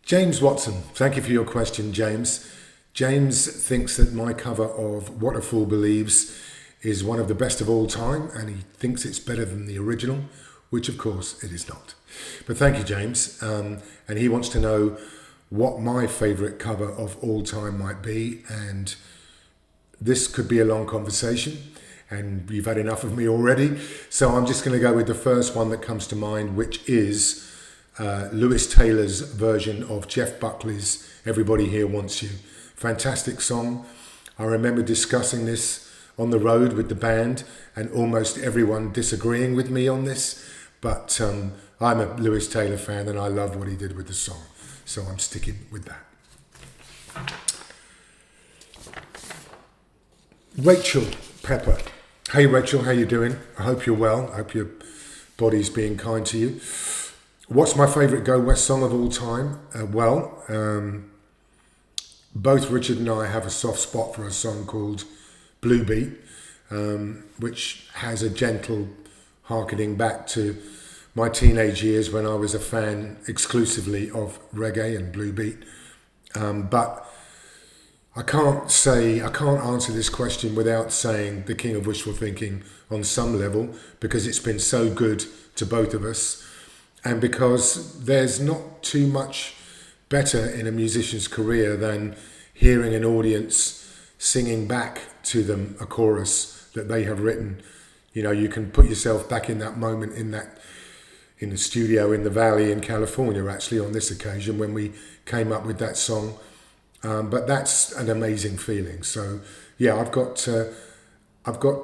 James Watson, thank you for your question, James. James thinks that my cover of What a Fool Believes is one of the best of all time, and he thinks it's better than the original, which of course it is not. But thank you, James. And he wants to know what my favourite cover of all time might be, and this could be a long conversation, and you've had enough of me already. So I'm just going to go with the first one that comes to mind, which is Lewis Taylor's version of Jeff Buckley's Everybody Here Wants You. Fantastic song. I remember discussing this on the road with the band and almost everyone disagreeing with me on this, but I'm a Lewis Taylor fan and I love what he did with the song, so I'm sticking with that. Rachel Pepper. Hey Rachel, how you doing? I hope you're well. I hope your body's being kind to you. What's my favourite Go West song of all time? Both Richard and I have a soft spot for a song called Blue Beat, which has a gentle harkening back to my teenage years when I was a fan exclusively of reggae and blue beat. But I can't answer this question without saying The King of Wishful Thinking on some level, because it's been so good to both of us, and because there's not too much better in a musician's career than hearing an audience singing back to them a chorus that they have written. You know, you can put yourself back in that moment in the studio in the Valley in California, actually, on this occasion when we came up with that song. But that's an amazing feeling. So yeah, I've got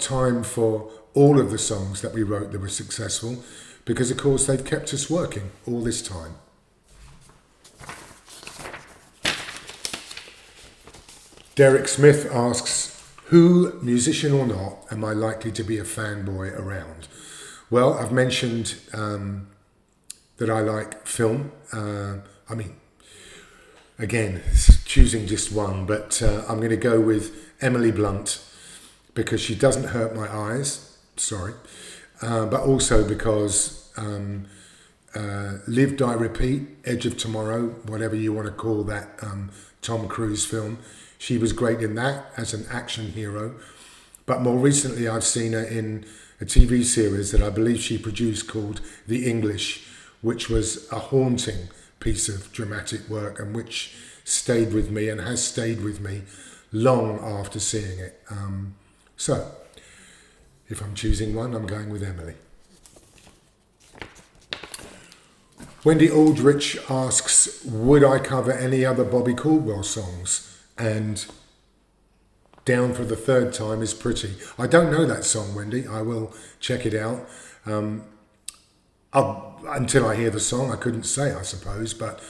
time for all of the songs that we wrote that were successful, because of course they've kept us working all this time. Derek Smith asks, who, musician or not, am I likely to be a fanboy around? Well, I've mentioned that I like film. Again, choosing just one, but I'm going to go with Emily Blunt, because she doesn't hurt my eyes, sorry, but also because Live, Die, Repeat, Edge of Tomorrow, whatever you want to call that Tom Cruise film, she was great in that as an action hero. But more recently I've seen her in a TV series that I believe she produced called The English, which was a haunting piece of dramatic work and which stayed with me and has stayed with me long after seeing it. So if I'm choosing one, I'm going with Emily. Wendy Aldrich asks, would I cover any other Bobby Caldwell songs? And Down for the Third Time is Pretty. I don't know that song, Wendy. I will check it out. Until I hear the song, I couldn't say, I suppose, but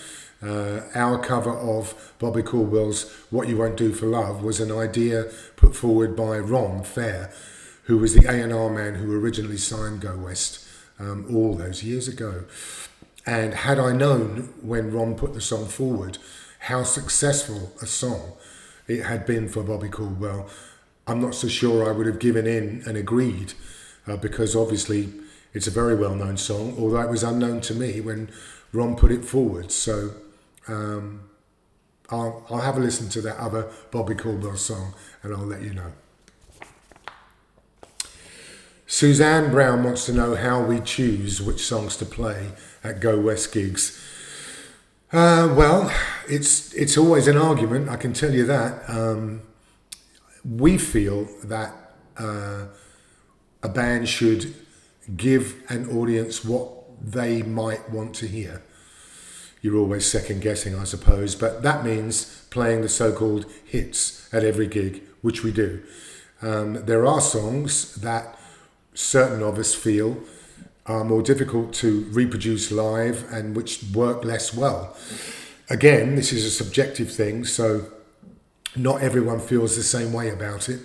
our cover of Bobby Caldwell's What You Won't Do for Love was an idea put forward by Ron Fair, who was the A&R man who originally signed Go West all those years ago. And had I known when Ron put the song forward how successful a song it had been for Bobby Caldwell, I'm not so sure I would have given in and agreed, because obviously it's a very well-known song, although it was unknown to me when Ron put it forward. So I'll have a listen to that other Bobby Caldwell song and I'll let you know. Suzanne Brown wants to know how we choose which songs to play at Go West gigs. Well, it's always an argument, I can tell you that. We feel that a band should give an audience what they might want to hear. You're always second guessing, I suppose, but that means playing the so-called hits at every gig, which we do. There are songs that certain of us feel are more difficult to reproduce live and which work less well. Again, this is a subjective thing, so not everyone feels the same way about it.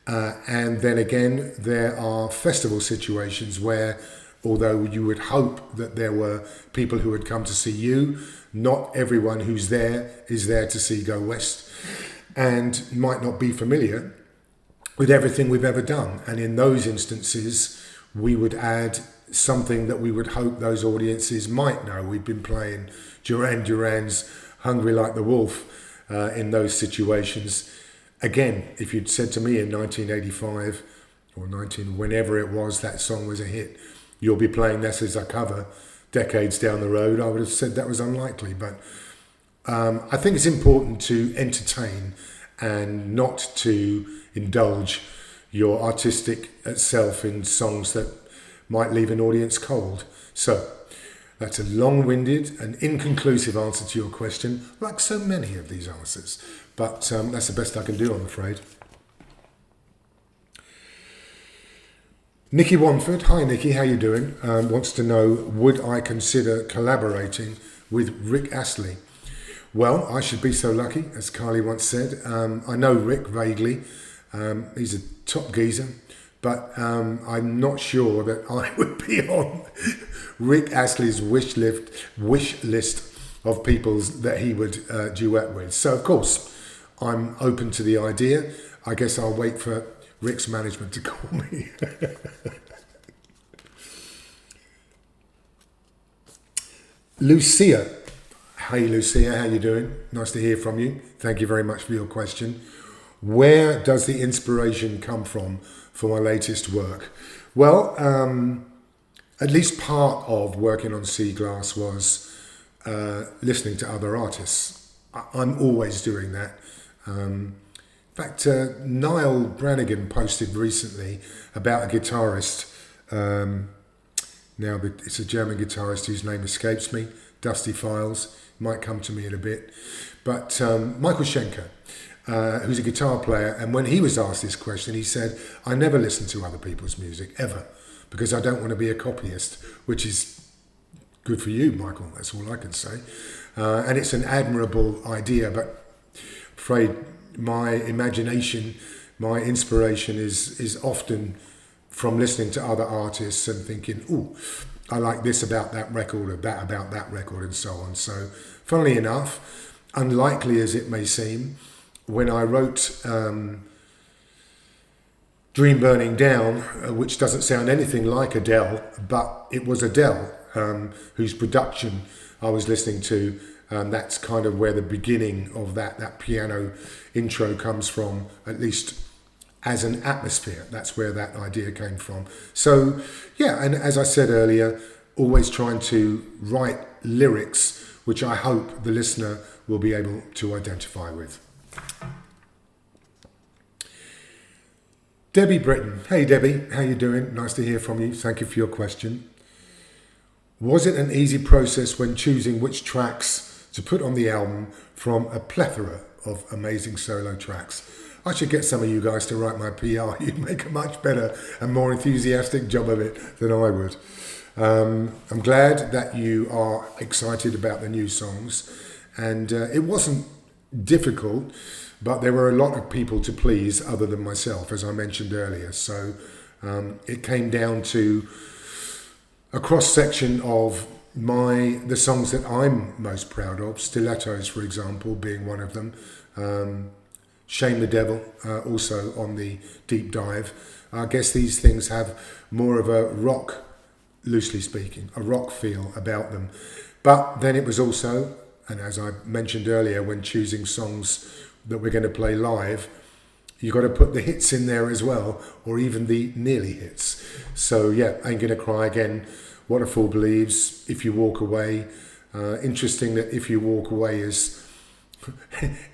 And then again, there are festival situations where, although you would hope that there were people who would come to see you, not everyone who's there is there to see Go West and might not be familiar with everything we've ever done. And in those instances, we would add something that we would hope those audiences might know. We've been playing Duran Duran's Hungry Like the Wolf in those situations. Again, if you'd said to me in 1985 or whenever it was that song was a hit, you'll be playing this as a cover decades down the road, I would have said that was unlikely. But I think it's important to entertain and not to indulge your artistic self in songs that might leave an audience cold. So that's a long-winded and inconclusive answer to your question, like so many of these answers. But that's the best I can do, I'm afraid. Nikki Wamford, hi Nikki, how you doing? Wants to know, would I consider collaborating with Rick Astley? Well, I should be so lucky, as Carly once said. I know Rick vaguely. He's a top geezer, but I'm not sure that I would be on Rick Astley's wish list of people that he would duet with. So, of course, I'm open to the idea. I guess I'll wait for Rick's management to call me. Lucia. Hey Lucia, how you doing? Nice to hear from you. Thank you very much for your question. Where does the inspiration come from for my latest work? Well, at least part of working on Sea Glass was listening to other artists. I'm always doing that. In fact, Niall Brannigan posted recently about a guitarist. Now, it's a German guitarist whose name escapes me. Dusty Files, might come to me in a bit. But Michael Schenker, who's a guitar player, and when he was asked this question, he said, I never listen to other people's music, ever, because I don't want to be a copyist, which is good for you, Michael, that's all I can say. And it's an admirable idea, but I'm afraid my imagination, my inspiration is often from listening to other artists and thinking, ooh, I like this about that record or that about that record and so on. So, funnily enough, unlikely as it may seem, when I wrote Dream Burning Down, which doesn't sound anything like Adele, but it was Adele, whose production I was listening to. That's kind of where the beginning of that piano intro comes from, at least as an atmosphere. That's where that idea came from. So, yeah, and as I said earlier, always trying to write lyrics which I hope the listener will be able to identify with. Debbie Britton. Hey Debbie, how you doing? Nice to hear from you. Thank you for your question. Was it an easy process when choosing which tracks to put on the album from a plethora of amazing solo tracks? I should get some of you guys to write my PR. You'd make a much better and more enthusiastic job of it than I would. I'm glad that you are excited about the new songs, and it wasn't difficult, but there were a lot of people to please other than myself, as I mentioned earlier. So it came down to a cross-section of the songs that I'm most proud of, Stilettos, for example, being one of them. Shame the Devil, also on the deep dive. I guess these things have more of a rock, loosely speaking, a rock feel about them. But then it was also, and as I mentioned earlier, when choosing songs that we're going to play live, you've got to put the hits in there as well, or even the nearly hits. So yeah, Ain't Gonna Cry Again, What a Fool Believes, If You Walk Away. Interesting that If You Walk Away is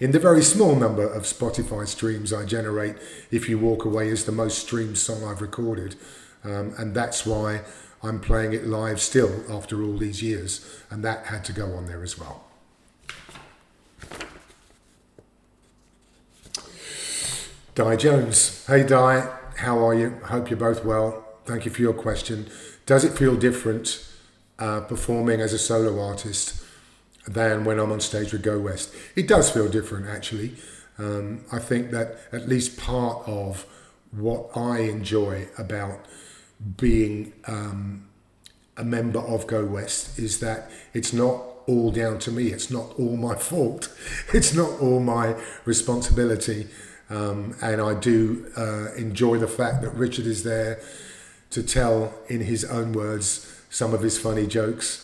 in the very small number of Spotify streams I generate, If You Walk Away is the most streamed song I've recorded. And that's why I'm playing it live still after all these years. And that had to go on there as well. Di Jones. Hey Di, how are you? Hope you're both well. Thank you for your question. Does it feel different performing as a solo artist than when I'm on stage with Go West? It does feel different, actually. I think that at least part of what I enjoy about being a member of Go West is that it's not all down to me. It's not all my fault. It's not all my responsibility. And I do enjoy the fact that Richard is there to tell, in his own words, some of his funny jokes.